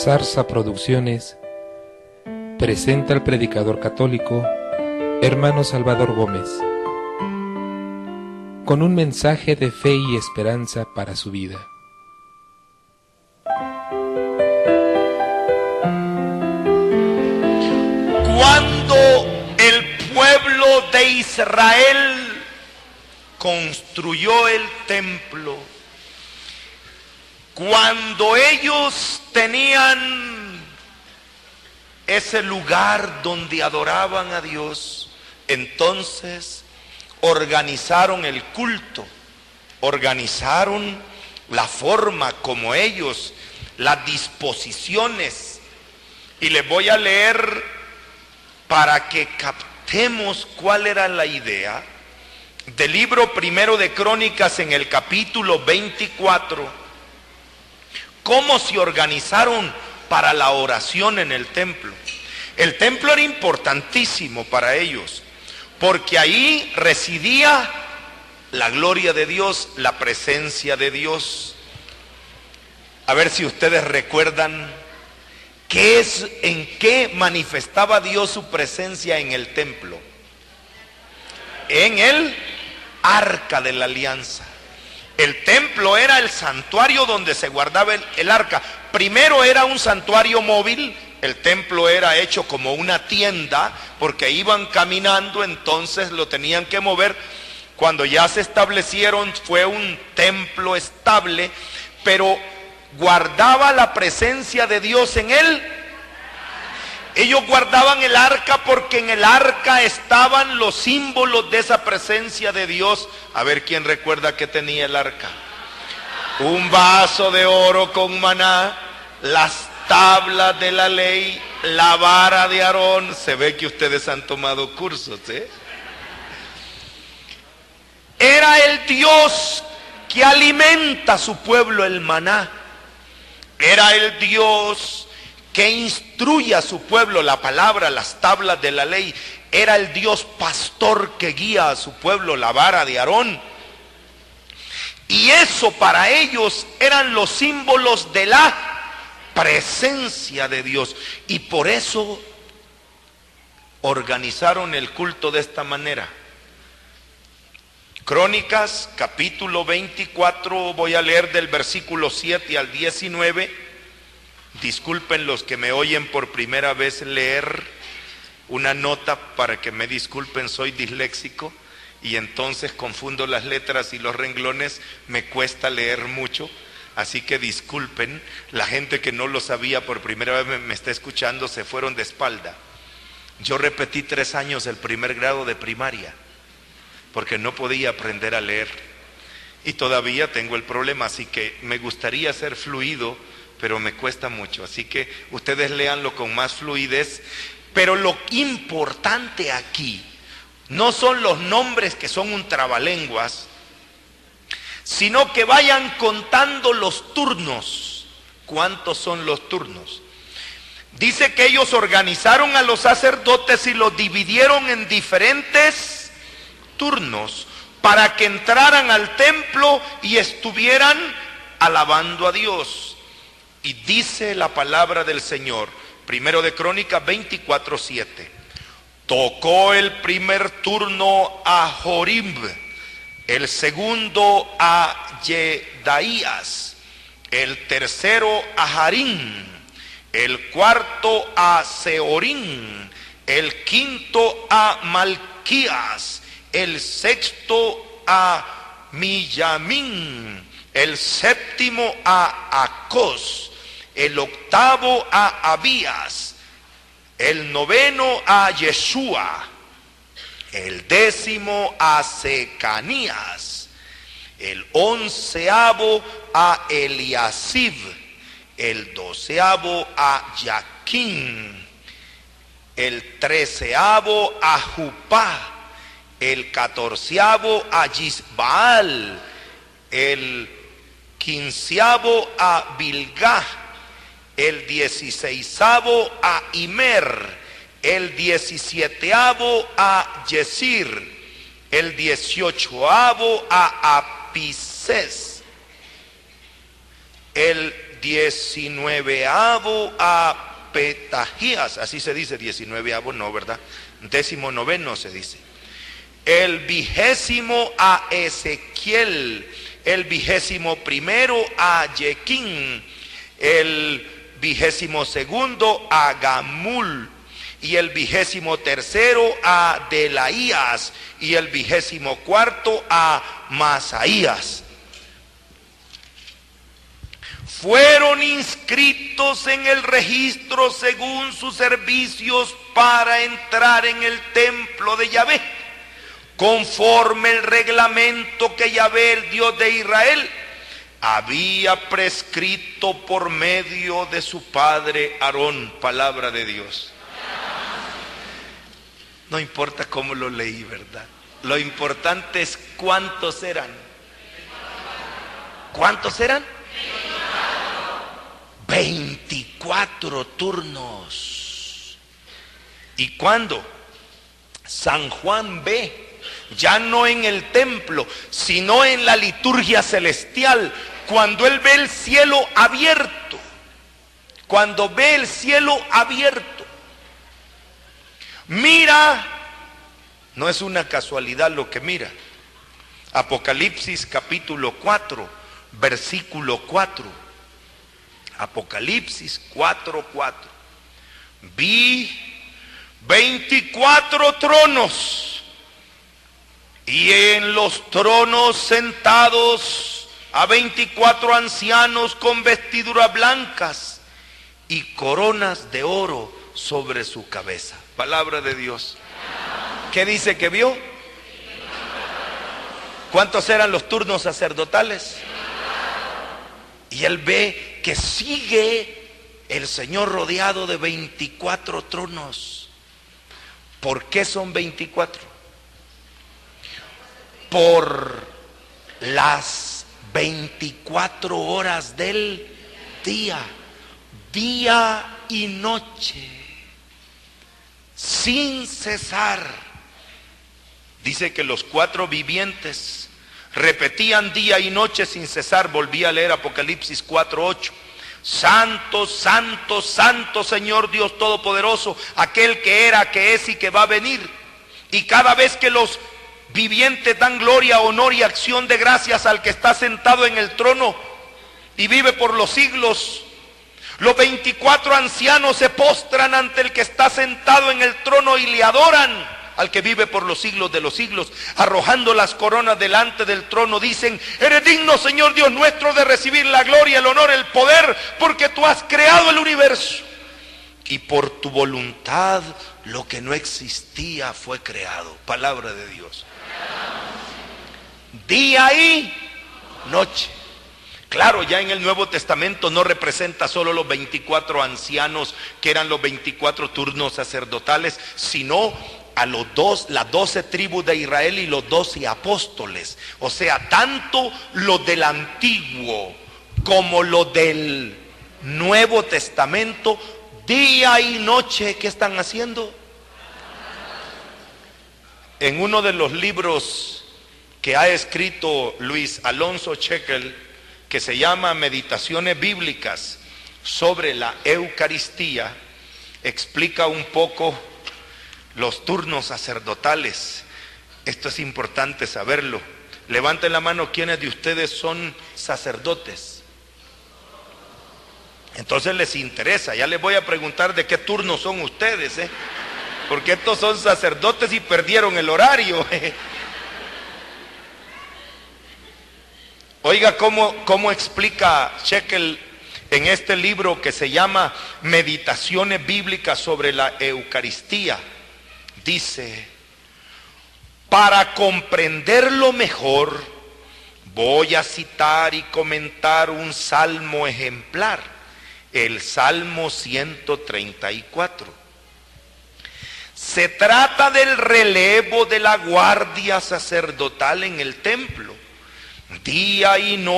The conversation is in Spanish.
Zarza Producciones presenta al predicador católico hermano Salvador Gómez con un mensaje de fe y esperanza para su vida. Cuando el pueblo de Israel construyó el templo, cuando ellos tenían ese lugar donde adoraban a Dios, entonces organizaron el culto, organizaron la forma como ellos, las disposiciones, y les voy a leer para que captemos cuál era la idea del libro primero de Crónicas en el capítulo 24. Cómo se organizaron para la oración en el templo. El templo era importantísimo para ellos, porque ahí residía la gloria de Dios, la presencia de Dios. A ver si ustedes recuerdan en qué manifestaba Dios su presencia en el templo. En el arca de la alianza. El templo era el santuario donde se guardaba el arca. Primero era un santuario móvil. El templo era hecho como una tienda, porque iban caminando, entonces lo tenían que mover. Cuando ya se establecieron, fue un templo estable, pero guardaba la presencia de Dios en él. Ellos guardaban el arca porque en el arca estaban los símbolos de esa presencia de Dios. A ver quién recuerda que tenía el arca. Un vaso de oro con maná, las tablas de la ley, la vara de Aarón. Se ve que ustedes han tomado cursos, ¿eh? Era el Dios que alimenta a su pueblo, el maná. Era el Dios que instruye a su pueblo, la palabra, las tablas de la ley. Era el Dios pastor que guía a su pueblo, la vara de Aarón. Y eso para ellos eran los símbolos de la presencia de Dios. Y por eso organizaron el culto de esta manera. Crónicas, capítulo 24, voy a leer del versículo 7 al 19. Disculpen los que me oyen por primera vez leer una nota, para que me disculpen, soy disléxico y entonces confundo las letras y los renglones, me cuesta leer mucho, así que disculpen. La gente que no lo sabía por primera vez me está escuchando, se fueron de espalda. Yo repetí 3 años el primer grado de primaria porque no podía aprender a leer y todavía tengo el problema, así que me gustaría ser fluido, pero me cuesta mucho, así que ustedes léanlo con más fluidez. Pero lo importante aquí no son los nombres, que son un trabalenguas, sino que vayan contando los turnos. ¿Cuántos son los turnos? Dice que ellos organizaron a los sacerdotes y los dividieron en diferentes turnos para que entraran al templo y estuvieran alabando a Dios. Y dice la palabra del Señor, primero de Crónicas 24:7. Tocó el primer turno a Jorim, el segundo a Yedaías, el tercero a Harim, el cuarto a Seorín, el quinto a Malquías, el sexto a Millamín, el séptimo a Acos, el octavo a Abías, el noveno a Yeshua, el 10º a Secanías, el 11º a Eliasib, el 12º a Jaquín, el 13º a Jupá, el 14º a Yisbaal, el 15º a Bilgá, el 16º a Imer, el 17º a Yesir, el 18º a Apisés, el 19avo a Petahías, así se dice, 19avo no, ¿verdad? 19º se dice. El 20 a Ezequiel, el 21 a Jequín, el 22 a Gamul, y el 23 a Delaías, y el 24 a Masaías. Fueron inscritos en el registro según sus servicios para entrar en el templo de Yahvé, conforme el reglamento que Yahvé, el Dios de Israel, había prescrito por medio de su padre Aarón. Palabra de Dios. No importa cómo lo leí, ¿verdad? Lo importante es cuántos eran. ¿Cuántos eran? 24 turnos. ¿Y cuándo? San Juan ve, ya no en el templo, sino en la liturgia celestial, cuando él ve el cielo abierto. Cuando ve el cielo abierto, mira, no es una casualidad lo que mira. Apocalipsis capítulo 4, versículo 4. Apocalipsis 4:4. Vi 24 tronos, y en los tronos sentados a 24 ancianos con vestiduras blancas y coronas de oro sobre su cabeza. Palabra de Dios. ¿Qué dice que vio? ¿Cuántos eran los turnos sacerdotales? Y él ve que sigue el Señor rodeado de 24 tronos. ¿Por qué son 24? Por las 24 horas del día, día y noche, sin cesar. Dice que los 4 vivientes repetían día y noche sin cesar. Volví a leer Apocalipsis 4:8. Santo, santo, santo Señor Dios Todopoderoso, aquel que era, que es y que va a venir. Y cada vez que los vivientes dan gloria, honor y acción de gracias al que está sentado en el trono y vive por los siglos, los 24 ancianos se postran ante el que está sentado en el trono y le adoran al que vive por los siglos de los siglos. Arrojando las coronas delante del trono, dicen: eres digno, Señor Dios nuestro, de recibir la gloria, el honor, el poder, porque tú has creado el universo, y por tu voluntad lo que no existía fue creado. Palabra de Dios. Día y noche. Claro, ya en el Nuevo Testamento no representa solo los 24 ancianos, que eran los 24 turnos sacerdotales, sino a las 12 tribus de Israel y los 12 apóstoles. O sea, tanto los del Antiguo como los del Nuevo Testamento, día y noche, ¿qué están haciendo? En uno de los libros que ha escrito Luis Alonso Chekel, que se llama Meditaciones Bíblicas sobre la Eucaristía, explica un poco los turnos sacerdotales. Esto es importante saberlo. Levanten la mano quienes de ustedes son sacerdotes. Entonces les interesa. Ya les voy a preguntar de qué turno son ustedes, porque estos son sacerdotes y perdieron el horario. Oiga cómo explica Chekel en este libro que se llama Meditaciones Bíblicas sobre la Eucaristía. Dice: para comprenderlo mejor, voy a citar y comentar un salmo ejemplar, el Salmo 134. Se trata del relevo de la guardia sacerdotal en el templo. Día y noche